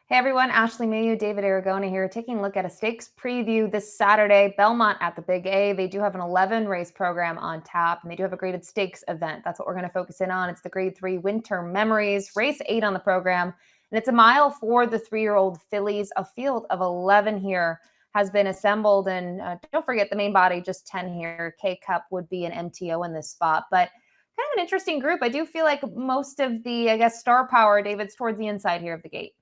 Hey everyone, Ashley Mailloux, David Aragona here, taking a look at a stakes preview this Saturday. Belmont at the Big A. They do have an 11 race program on tap, and they do have a graded stakes event. That's what we're going to focus in on. It's the Grade 3 Winter Memories, race 8 on the program, and it's a mile for the 3-year-old fillies. A field of 11 here has been assembled, and don't forget the main body, just 10 here. K-Cup would be an MTO in this spot, but kind of an interesting group. I do feel like most of the, star power, David's towards the inside here of the gate.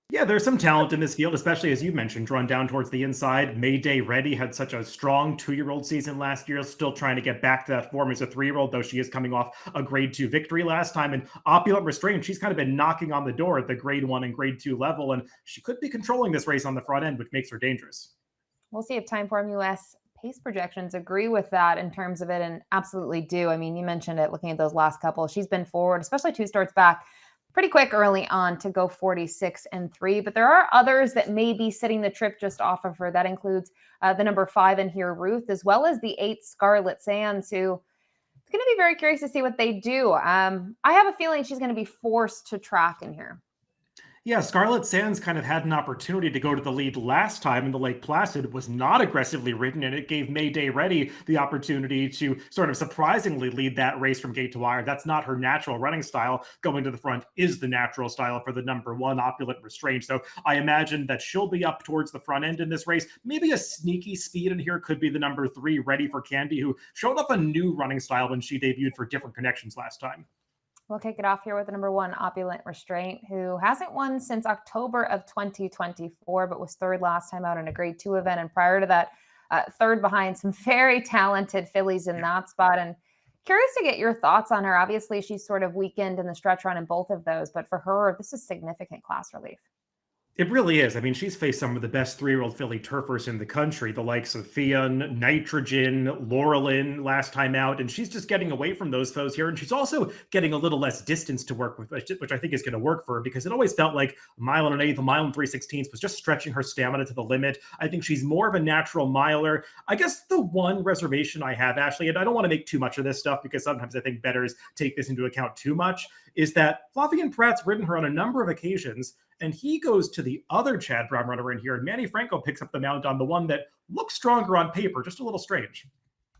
Yeah, there's some talent in this field, especially as you mentioned, drawn down towards the inside. Mayday Ready had such a strong 2-year-old season last year, still trying to get back to that form as a 3-year-old, though she is coming off a Grade 2 victory last time. And Opulent Restraint, she's kind of been knocking on the door at the Grade 1 and Grade 2 level, and she could be controlling this race on the front end, which makes her dangerous. We'll see if Timeform US pace projections agree with that in terms of it, and absolutely do. I mean, you mentioned it looking at those last couple. She's been forward, especially 2 starts back, pretty quick early on to go 46 and 3. But there are others that may be sitting the trip just off of her. That includes the number 5 in here, Ruth, as well as the 8 Scarlet Sands, who it's going to be very curious to see what they do. I have a feeling she's going to be forced to track in here. Yeah, Scarlet Sands kind of had an opportunity to go to the lead last time in the Lake Placid, was not aggressively ridden, and it gave Mayday Ready the opportunity to sort of surprisingly lead that race from gate to wire. That's not her natural running style. Going to the front is the natural style for the number 1 Opulent Restraint. So I imagine that she'll be up towards the front end in this race. Maybe a sneaky speed in here could be the number 3 Ready for Candy, who showed off a new running style when she debuted for Different Connections last time. We'll kick it off here with the number 1 Opulent Restraint, who hasn't won since October of 2024, but was 3rd last time out in a Grade 2 event. And prior to that, 3rd behind some very talented fillies in that spot. And curious to get your thoughts on her. Obviously, she's sort of weakened in the stretch run in both of those, but for her, this is significant class relief. It really is. I mean, she's faced some of the best 3-year-old filly turfers in the country, the likes of Theon, Nitrogen, Laurelin last time out, and she's just getting away from those foes here. And she's also getting a little less distance to work with, which I think is going to work for her, because it always felt like a mile and an eighth, a mile and 3/16 was just stretching her stamina to the limit. I think she's more of a natural miler. I guess the one reservation I have, Ashley, and I don't want to make too much of this stuff because sometimes I think bettors take this into account too much, is that Flavien Prat's ridden her on a number of occasions, and he goes to the other Chad Brown runner in here, and Manny Franco picks up the mount on the one that looks stronger on paper, just a little strange.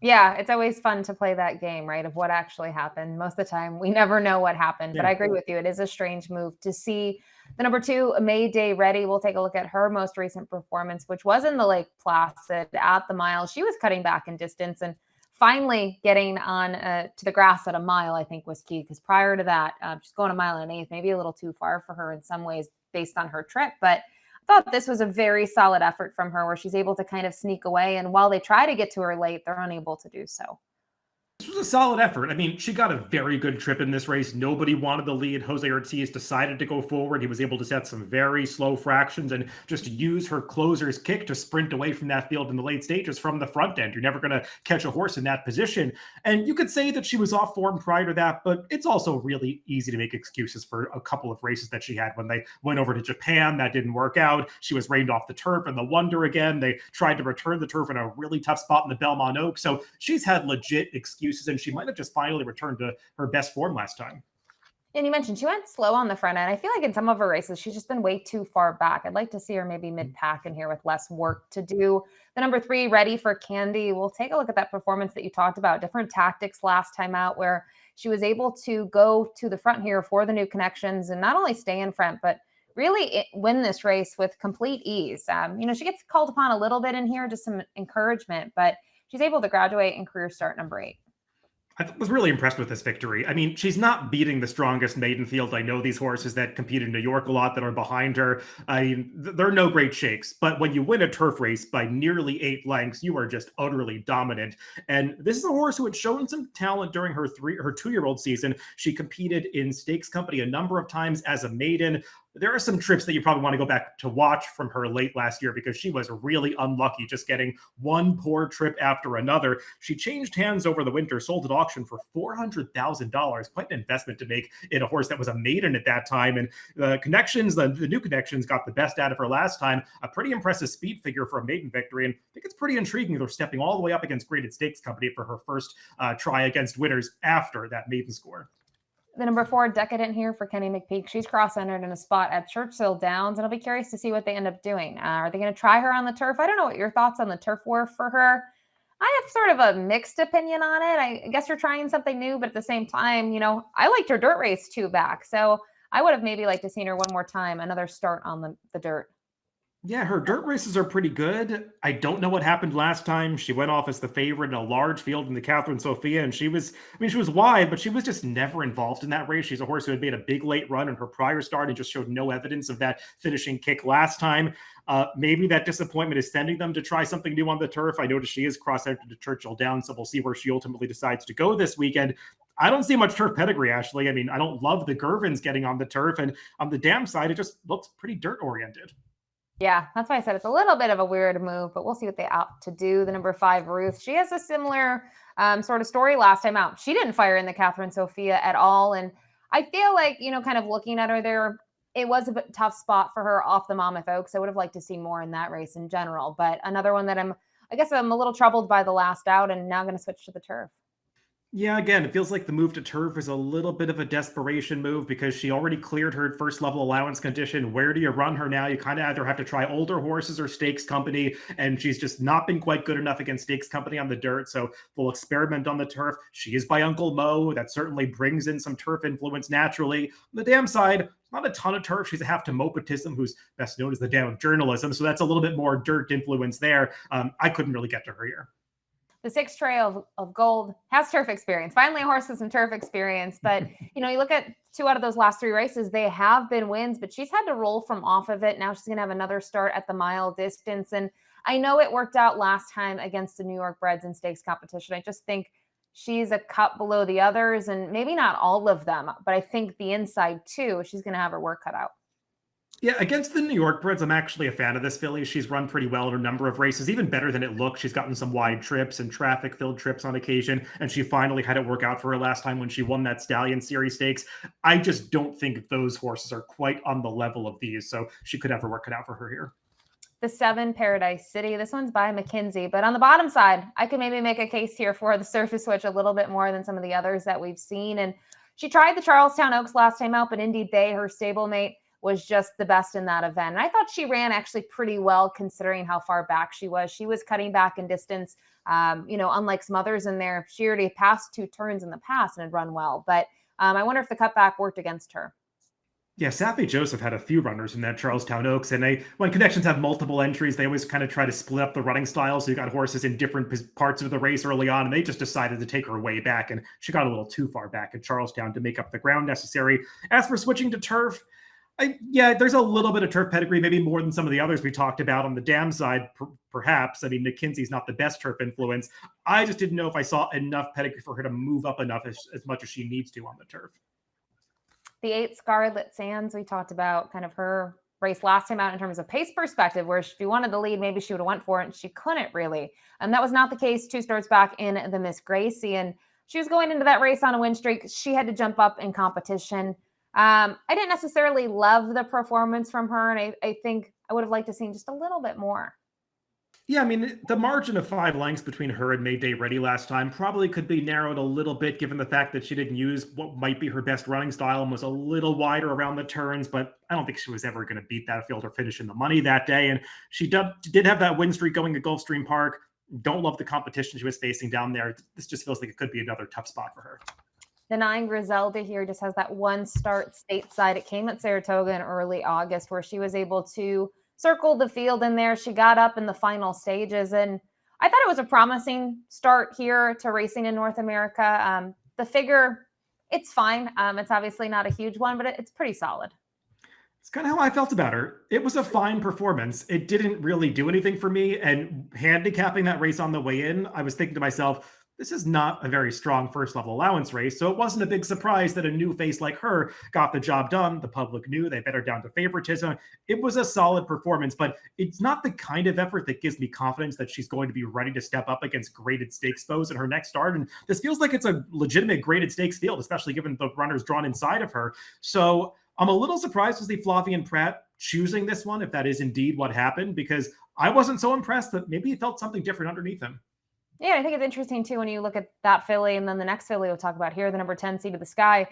Yeah, it's always fun to play that game, right, of what actually happened. Most of the time, we never know what happened, but I agree with you. It is a strange move to see the number 2, Mayday Ready. We'll take a look at her most recent performance, which was in the Lake Placid at the mile. She was cutting back in distance, and finally getting on to the grass at a mile, I think, was key, because prior to that, she's going a mile and an eighth, maybe a little too far for her in some ways based on her trip. But I thought this was a very solid effort from her, where she's able to kind of sneak away. And while they try to get to her late, they're unable to do so. This was a solid effort. I mean, she got a very good trip in this race. Nobody wanted the lead. Jose Ortiz decided to go forward. He was able to set some very slow fractions and just use her closer's kick to sprint away from that field in the late stages from the front end. You're never going to catch a horse in that position. And you could say that she was off form prior to that, but it's also really easy to make excuses for a couple of races that she had. When they went over to Japan, that didn't work out. She was rained off the turf and the Wonder again. They tried to return the turf in a really tough spot in the Belmont Oak. So she's had legit excuses, and she might have just finally returned to her best form last time. And you mentioned she went slow on the front end. I feel like in some of her races, she's just been way too far back. I'd like to see her maybe mid-pack in here with less work to do. The number 3, Ready for Candy. We'll take a look at that performance that you talked about. Different tactics last time out, where she was able to go to the front here for the new connections and not only stay in front, but really win this race with complete ease. She gets called upon a little bit in here, just some encouragement, but she's able to graduate in career start number 8. I was really impressed with this victory. I mean, she's not beating the strongest maiden field. I know these horses that compete in New York a lot that are behind her. I mean, they're no great shakes. But when you win a turf race by nearly 8 lengths, you are just utterly dominant. And this is a horse who had shown some talent during her 2-year-old season. She competed in Stakes Company a number of times as a maiden. There are some trips that you probably want to go back to watch from her late last year, because she was really unlucky, just getting one poor trip after another. She changed hands over the winter, sold at auction for $400,000. Quite an investment to make in a horse that was a maiden at that time. And the connections, the new connections, got the best out of her last time. A pretty impressive speed figure for a maiden victory. And I think it's pretty intriguing they're stepping all the way up against Graded Stakes Company for her first try against winners after that maiden score. The number 4 Decadent here for Kenny McPeak. She's cross-entered in a spot at Churchill Downs, and I'll be curious to see what they end up doing. Are they going to try her on the turf? I don't know what your thoughts on the turf were for her. I have sort of a mixed opinion on it. I guess you're trying something new, but at the same time, I liked her dirt race 2 back. So I would have maybe liked to seen her one more time, another start on the dirt. Yeah, her dirt races are pretty good. I don't know what happened last time. She went off as the favorite in a large field in the Catherine Sophia, and she was wide, but she was just never involved in that race. She's a horse who had made a big late run in her prior start and just showed no evidence of that finishing kick last time. Maybe that disappointment is sending them to try something new on the turf. I noticed she is cross-entered to Churchill Downs, so we'll see where she ultimately decides to go this weekend. I don't see much turf pedigree, Ashley. I mean, I don't love the Gervins getting on the turf, and on the dam side, it just looks pretty dirt-oriented. Yeah, that's why I said it's a little bit of a weird move, but we'll see what they opt to do. The number 5, Ruth, she has a similar sort of story last time out. She didn't fire in the Catherine Sophia at all. And I feel like, kind of looking at her there, it was a bit tough spot for her off the Monmouth Oaks. I would have liked to see more in that race in general. But another one that I guess I'm a little troubled by the last out and now going to switch to the turf. Yeah, again, it feels like the move to turf is a little bit of a desperation move because she already cleared her first level allowance condition. Where do you run her now? You kind of either have to try older horses or Stakes Company, and she's just not been quite good enough against Stakes Company on the dirt. So we'll experiment on the turf. She is by Uncle Mo. That certainly brings in some turf influence naturally. On the dam side, not a ton of turf. She's a half to Mopatism, who's best known as the dam of journalism. So that's a little bit more dirt influence there. I couldn't really get to her here. The 6 Trail of Gold has turf experience. Finally, a horse with some turf experience. But, you look at 2 out of those last 3 races, they have been wins, but she's had to roll from off of it. Now she's going to have another start at the mile distance. And I know it worked out last time against the New York Breds in stakes competition. I just think she's a cut below the others, and maybe not all of them, but I think the inside too, she's going to have her work cut out. Yeah, against the New York Breds, I'm actually a fan of this filly. She's run pretty well in a number of races, even better than it looked. She's gotten some wide trips and traffic-filled trips on occasion, and she finally had it work out for her last time when she won that Stallion Series Stakes. I just don't think those horses are quite on the level of these, so she could have her work cut out for her here. The 7 Paradise City. This one's by McKinsey, but on the bottom side, I could maybe make a case here for the surface switch a little bit more than some of the others that we've seen. And she tried the Charlestown Oaks last time out, but Indeed Bay, her stablemate, was just the best in that event. And I thought she ran actually pretty well considering how far back she was. She was cutting back in distance, unlike some others in there. She already passed 2 turns in the past and had run well. But I wonder if the cutback worked against her. Yeah, Safi Joseph had a few runners in that Charlestown Oaks, and when connections have multiple entries, they always kind of try to split up the running styles. So you got horses in different parts of the race early on, and they just decided to take her way back, and she got a little too far back at Charlestown to make up the ground necessary. As for switching to turf, there's a little bit of turf pedigree, maybe more than some of the others we talked about on the dam side, perhaps. I mean, McKinsey's not the best turf influence. I just didn't know if I saw enough pedigree for her to move up enough as much as she needs to on the turf. The 8 Scarlet Sands, we talked about kind of her race last time out in terms of pace perspective, where if she wanted the lead, maybe she would have went for it, and she couldn't really. And that was not the case 2 starts back in the Miss Gracie. And she was going into that race on a win streak. She had to jump up in competition. I didn't necessarily love the performance from her, and I think I would have liked to see just a little bit more. Yeah, I mean, the margin of 5 lengths between her and Mayday Ready last time probably could be narrowed a little bit given the fact that she didn't use what might be her best running style and was a little wider around the turns, but I don't think she was ever going to beat that field or finish in the money that day. And she did have that win streak going to Gulfstream Park. Don't love the competition she was facing down there. This just feels like it could be another tough spot for her. The 9 Griselda here just has that one start stateside. It came at Saratoga in early August where she was able to circle the field in there. She got up in the final stages, and I thought it was a promising start here to racing in North America. The figure, it's fine. It's obviously not a huge one, but it's pretty solid. It's kind of how I felt about her. It was a fine performance. It didn't really do anything for me. And handicapping that race on the way in, I was thinking to myself, this is not a very strong first level allowance race. So it wasn't a big surprise that a new face like her got the job done. The public knew they bet her down to favoritism. It was a solid performance, but it's not the kind of effort that gives me confidence that she's going to be ready to step up against graded stakes foes in her next start. And this feels like it's a legitimate graded stakes field, especially given the runners drawn inside of her. So I'm a little surprised to see Flavien Prat choosing this one, if that is indeed what happened, because I wasn't so impressed that maybe he felt something different underneath him. Yeah, I think it's interesting too when you look at that filly and then the next filly we'll talk about here, the number 10 Seed of the Sky.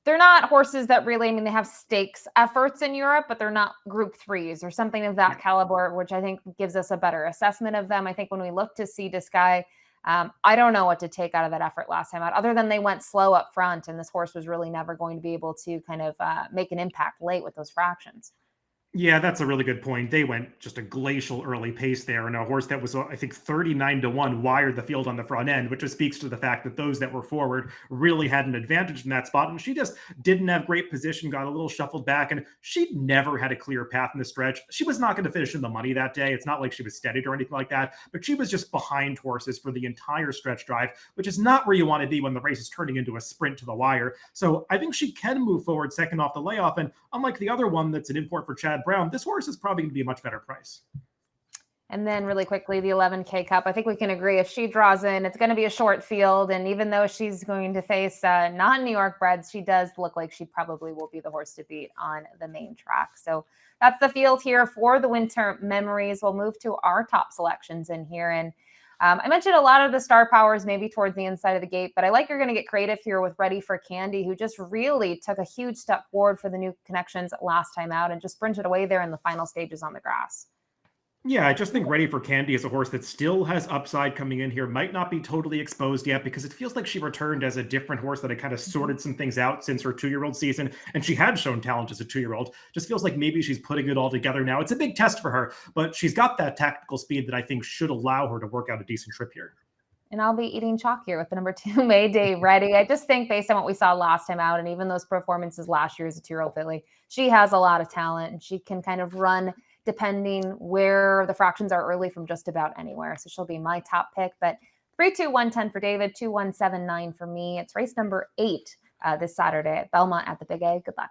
They're not horses that really, I mean, they have stakes efforts in Europe, but they're not group threes or something of that caliber, which I think gives us a better assessment of them. I think when we look to Sea to Sky, I don't know what to take out of that effort last time out, other than they went slow up front, and this horse was really never going to be able to kind of make an impact late with those fractions. Yeah, that's a really good point. They went just a glacial early pace there, and a horse that was, I think, 39-1 wired the field on the front end, which just speaks to the fact that those that were forward really had an advantage in that spot. And she just didn't have great position, got a little shuffled back, and she never had a clear path in the stretch. She was not going to finish in the money that day. It's not like she was steadied or anything like that, but she was just behind horses for the entire stretch drive, which is not where you want to be when the race is turning into a sprint to the wire. So I think she can move forward second off the layoff. And unlike the other one that's an import for Chad Brown, this horse is probably going to be a much better price. And then really quickly, the 11K Cup. I think we can agree if she draws in, it's going to be a short field. And even though she's going to face non-New York breds, she does look like she probably will be the horse to beat on the main track. So that's the field here for the Winter Memories. We'll move to our top selections in here. And I mentioned a lot of the star powers maybe towards the inside of the gate, but I like you're going to get creative here with Ready for Candy, who just really took a huge step forward for the new connections last time out and just sprinted away there in the final stages on the grass. Yeah, I just think Ready for Candy is a horse that still has upside coming in here. Might not be totally exposed yet because it feels like she returned as a different horse that had kind of sorted some things out since her 2-year-old season. And she had shown talent as a 2-year-old. Just feels like maybe she's putting it all together now. It's a big test for her, but she's got that tactical speed that I think should allow her to work out a decent trip here. And I'll be eating chalk here with the number 2 Mayday Ready. I just think based on what we saw last time out and even those performances last year as a 2-year-old filly, she has a lot of talent and she can kind of run depending where the fractions are early from just about anywhere. So she'll be my top pick, but 3-2-1-10 for David, 2-1-7-9 for me. It's race number 8 this Saturday at Belmont at the Big A. Good luck.